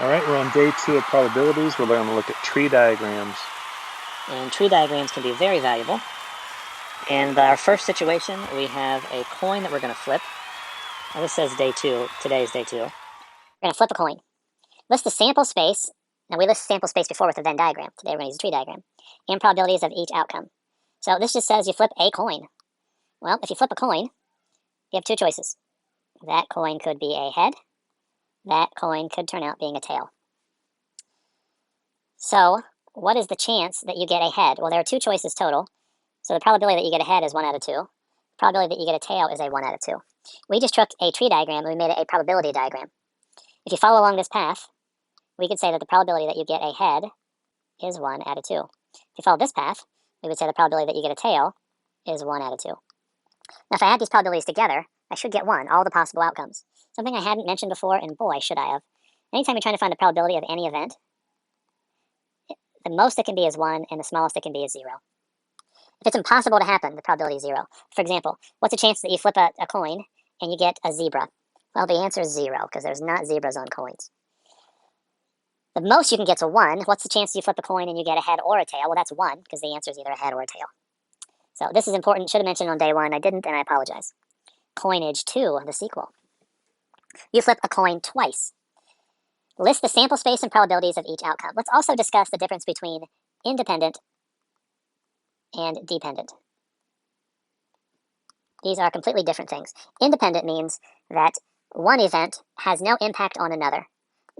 All right, we're on day 2 of probabilities. We're going to look at tree diagrams. And tree diagrams can be very valuable. In our first situation, we have a coin that we're going to flip. Now this says day 2. Today is day 2. We're going to flip a coin. List the sample space. Now we list sample space before with a Venn diagram. Today we're going to use a tree diagram. And probabilities of each outcome. So this just says you flip a coin. Well, if you flip a coin, you have two choices. That coin could be a head. That coin could turn out being a tail. So what is the chance that you get a head? Well, there are two choices total. So the probability that you get a head is 1 out of 2. The probability that you get a tail is a 1 out of 2. We just took a tree diagram and we made it a probability diagram. If you follow along this path, we could say that the probability that you get a head is 1 out of 2. If you follow this path, we would say the probability that you get a tail is 1 out of 2. Now if I add these probabilities together, I should get 1, all the possible outcomes. Something I hadn't mentioned before, and boy, should I have. Anytime you're trying to find the probability of any event, the most it can be is 1, and the smallest it can be is 0. If it's impossible to happen, the probability is 0. For example, what's the chance that you flip a coin and you get a zebra? Well, the answer is 0, because there's not zebras on coins. The most you can get to 1. What's the chance you flip a coin and you get a head or a tail? Well, that's 1, because the answer is either a head or a tail. So this is important. Should have mentioned on day 1. I didn't, and I apologize. Coinage 2, the sequel. You flip a coin twice. List the sample space and probabilities of each outcome. Let's also discuss the difference between independent and dependent. These are completely different things. Independent means that one event has no impact on another.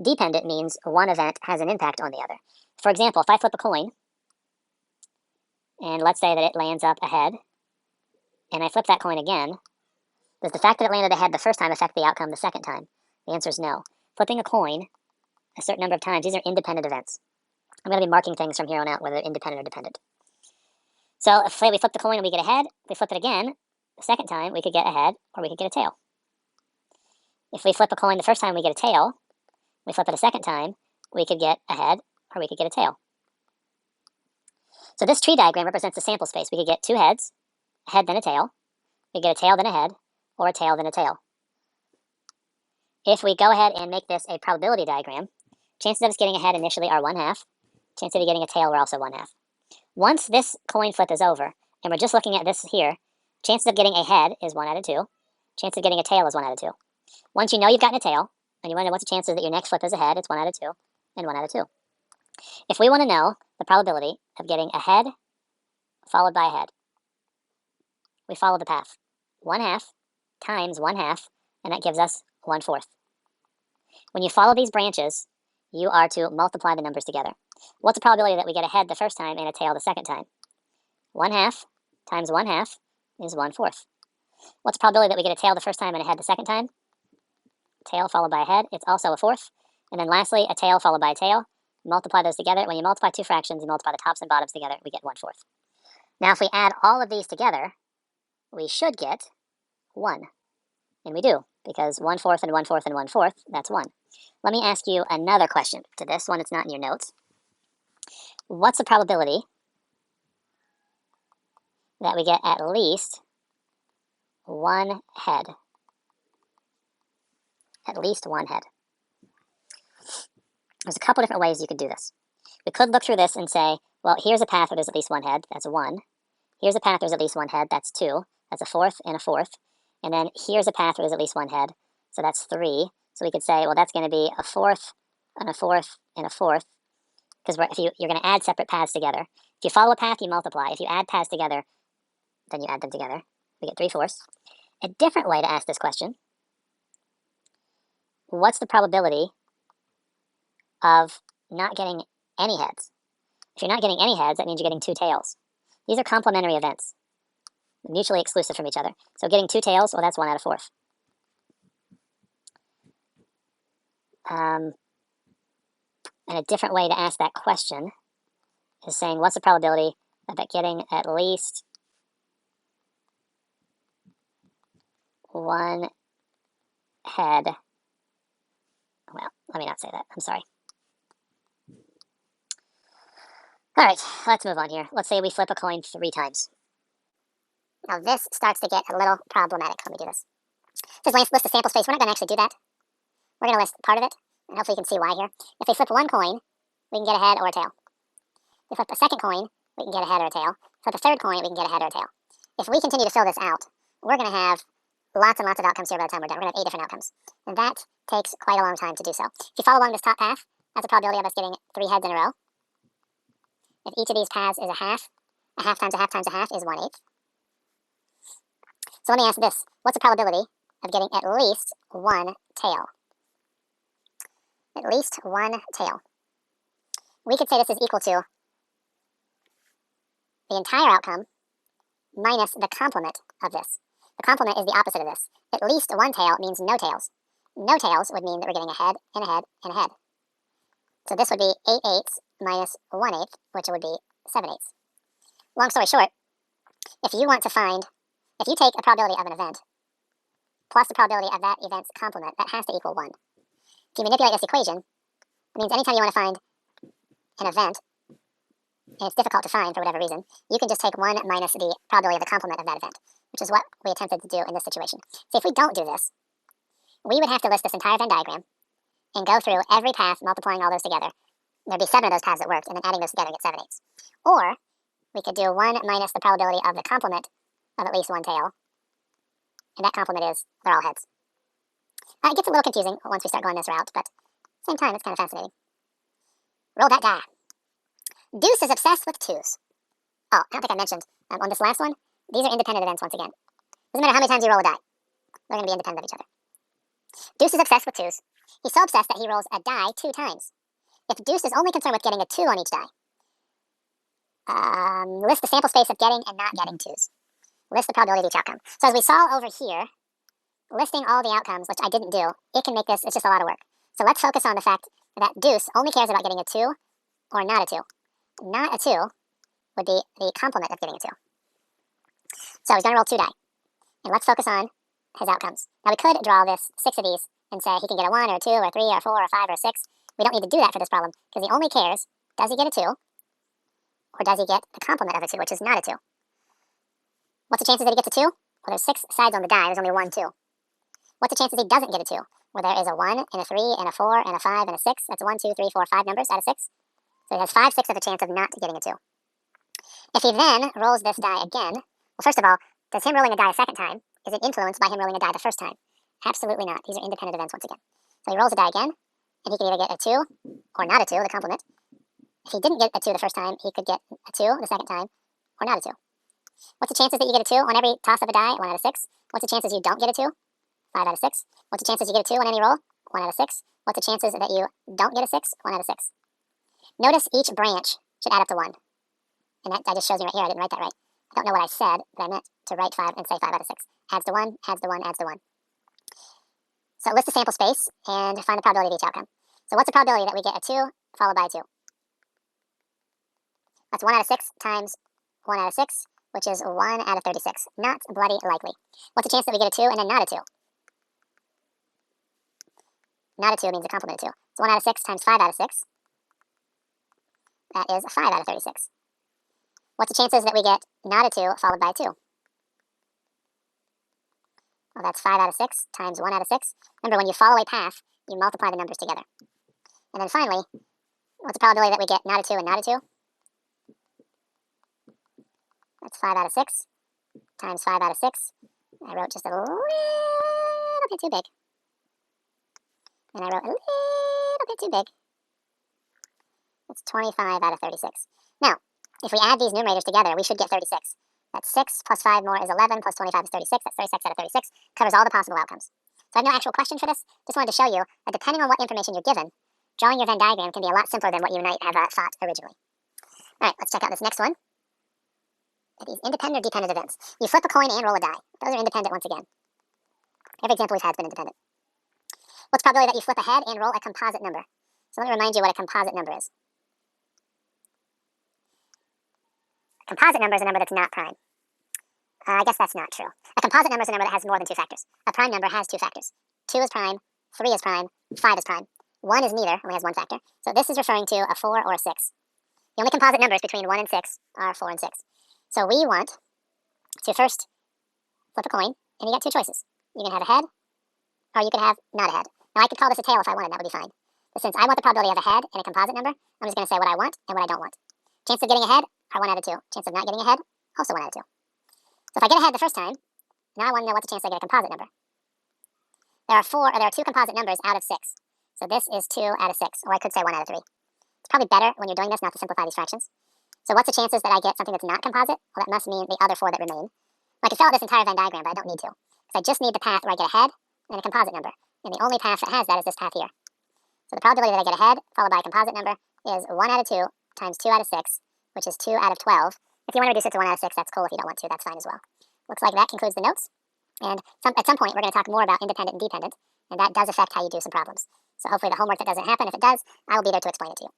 Dependent means one event has an impact on the other. For example, if I flip a coin, and let's say that it lands up a head, and I flip that coin again, does the fact that it landed a head the first time affect the outcome the second time? The answer is no. Flipping a coin a certain number of times, these are independent events. I'm going to be marking things from here on out, whether they're independent or dependent. So if, say, we flip the coin and we get a head, if we flip it again, the second time, we could get a head or we could get a tail. If we flip a coin the first time, we get a tail. We flip it a second time, we could get a head or we could get a tail. So this tree diagram represents the sample space. We could get 2 heads, a head then a tail. We get a tail then a head, or a tail then a tail. If we go ahead and make this a probability diagram, chances of us getting a head initially are 1/2. Chances of you getting a tail are also 1/2. Once this coin flip is over, and we're just looking at this here, chances of getting a head is 1 out of 2. Chances of getting a tail is 1 out of 2. Once you know you've gotten a tail, and you want to know what's the chances that your next flip is a head, it's 1 out of 2 and 1 out of 2. If we want to know the probability of getting a head followed by a head, we follow the path. 1/2 times 1/2, and that gives us 1/4. When you follow these branches, you are to multiply the numbers together. What's the probability that we get a head the first time and a tail the second time? 1/2 times 1/2 is 1/4. What's the probability that we get a tail the first time and a head the second time? Tail followed by a head, it's also 1/4. And then lastly, a tail followed by a tail. Multiply those together. When you multiply two fractions, you multiply the tops and bottoms together, we get 1/4. Now if we add all of these together, we should get 1. And we do, because 1/4 and 1/4 and 1/4, that's 1. Let me ask you another question to this one. It's not in your notes. What's the probability that we get at least 1 head? At least 1 head. There's a couple different ways you could do this. We could look through this and say, well, here's a path where there's at least 1 head, that's 1. Here's a path where there's at least 1 head, that's 2. That's a 4th and a 4th. And then here's a path where there's at least 1 head, so that's 3. So we could say, well, that's going to be a 4th and a 4th and a 4th, because if you're going to add separate paths together. If you follow a path, you multiply. If you add paths together, then you add them together. We get 3/4. A different way to ask this question: what's the probability of not getting any heads? If you're not getting any heads, that means you're getting 2 tails. These are complementary events, mutually exclusive from each other. So getting 2 tails, well, that's 1 out of 4. And a different way to ask that question is saying, what's the probability of it getting at least 1 head? Well, let me not say that. I'm sorry. All right, let's move on here. Let's say we flip a coin 3 times. Now this starts to get a little problematic. Let me do this. This is list the sample space. We're not going to actually do that. We're going to list part of it, and hopefully you can see why here. If we flip one coin, we can get a head or a tail. If we flip a second coin, we can get a head or a tail. Flip a third coin, we can get a head or a tail. If we continue to fill this out, we're going to have lots and lots of outcomes here by the time we're done. We're going to have 8 different outcomes. And that takes quite a long time to do so. If you follow along this top path, that's a probability of us getting 3 heads in a row. If each of these paths is a half times a half times a half is 1/8. So let me ask this. What's the probability of getting at least one tail? At least one tail. We could say this is equal to the entire outcome minus the complement of this. The complement is the opposite of this. At least one tail means no tails. No tails would mean that we're getting a head and a head and a head. So this would be 8/8 minus 1/8, which would be 7/8. Long story short, if you take a probability of an event plus the probability of that event's complement, that has to equal 1. If you manipulate this equation, it means anytime you want to find an event, and it's difficult to find for whatever reason, you can just take 1 minus the probability of the complement of that event, which is what we attempted to do in this situation. So if we don't do this, we would have to list this entire Venn diagram and go through every path, multiplying all those together. There'd be 7 of those paths that worked, and then adding those together get 7/8. Or we could do 1 minus the probability of the complement of at least one tail, and that complement is they're all heads. It gets a little confusing once we start going this route, but at the same time, it's kind of fascinating. Roll that die. Deuce is obsessed with 2s. Oh, I don't think I mentioned on this last one, these are independent events once again. Doesn't matter how many times you roll a die, they're going to be independent of each other. Deuce is obsessed with 2s. He's so obsessed that he rolls a die 2 times. If Deuce is only concerned with getting a 2 on each die, list the sample space of getting and not getting 2s. List the probability of each outcome. So as we saw over here, listing all the outcomes, which I didn't do, it can make this, it's just a lot of work. So let's focus on the fact that Deuce only cares about getting a 2 or not a 2. Not a 2 would be the complement of getting a 2. So he's going to roll 2 die. And let's focus on his outcomes. Now we could draw this 6 of these and say he can get a 1 or a 2 or a 3 or a 4 or a 5 or a 6. We don't need to do that for this problem because he only cares, does he get a 2 or does he get the complement of a 2, which is not a 2. What's the chances that he gets a 2? Well, there's 6 sides on the die. There's only 1 2. What's the chances he doesn't get a 2? Well, there is a 1 and a 3 and a 4 and a 5 and a 6. That's 1, 2, 3, 4, 5 numbers out of 6. So he has 5/6 of a chance of not getting a 2. If he then rolls this die again, well, first of all, does him rolling a die a second time, is it influenced by him rolling a die the first time? Absolutely not. These are independent events once again. So he rolls a die again, and he can either get a 2 or not a 2, the complement. If he didn't get a 2 the first time, he could get a 2 the second time, or not a 2. What's the chances that you get a 2 on every toss of a die? 1 out of 6. What's the chances you don't get a 2? 5 out of 6. What's the chances you get a 2 on any roll? 1 out of 6. What's the chances that you don't get a 6? 1 out of 6. Notice each branch should add up to 1. And that just shows me right here, I didn't write that right. I don't know what I said, but I meant to write 5 and say 5 out of 6. Adds to 1, adds to 1, adds to 1. So list the sample space and find the probability of each outcome. So what's the probability that we get a 2 followed by a 2? That's 1 out of 6 times 1 out of 6, which is 1 out of 36. Not bloody likely. What's the chance that we get a 2 and then not a 2? Not a 2 means a complement of 2. So 1 out of 6 times 5 out of 6. That is 5 out of 36. What's the chances that we get not a 2 followed by a 2? Well, that's 5 out of 6 times 1 out of 6. Remember, when you follow a path, you multiply the numbers together. And then finally, what's the probability that we get not a 2 and not a 2? That's 5 out of 6 times 5 out of 6. I wrote just a little bit too big. And I wrote a little bit too big. It's 25 out of 36. Now, if we add these numerators together, we should get 36. That's 6 plus 5 more is 11 plus 25 is 36. That's 36 out of 36. Covers all the possible outcomes. So I have no actual question for this. Just wanted to show you that depending on what information you're given, drawing your Venn diagram can be a lot simpler than what you might have thought originally. All right, let's check out this next one. These independent or dependent events. You flip a coin and roll a die. Those are independent once again. Every example we've had has been independent. What's the probability that you flip a head and roll a composite number? So let me remind you what a composite number is. A composite number is a number that's not prime. I guess that's not true. A composite number is a number that has more than 2 factors. A prime number has 2 factors. 2 is prime, 3 is prime, 5 is prime. 1 is neither, only has 1 factor. So this is referring to a 4 or a 6. The only composite numbers between 1 and 6 are 4 and 6. So we want to first flip a coin, and you got 2 choices. You can have a head, or you could have not a head. Now I could call this a tail if I wanted, that would be fine. But since I want the probability of a head and a composite number, I'm just going to say what I want and what I don't want. Chance of getting a head are 1 out of 2. Chance of not getting a head, also 1 out of 2. So if I get a head the first time, now I want to know what's the chance I get a composite number. There are 2 composite numbers out of 6. So this is 2 out of 6, or I could say 1 out of 3. It's probably better when you're doing this not to simplify these fractions. So what's the chances that I get something that's not composite? Well, that must mean the other 4 that remain. I could fill out this entire Venn diagram, but I don't need to, because I just need the path where I get a head and a composite number. And the only path that has that is this path here. So the probability that I get a head followed by a composite number is 1 out of 2 times 2 out of 6, which is 2 out of 12. If you want to reduce it to 1 out of 6, that's cool. If you don't want to, that's fine as well. Looks like that concludes the notes. And at some point, we're going to talk more about independent and dependent, and that does affect how you do some problems. So hopefully the homework that doesn't happen, if it does, I will be there to explain it to you.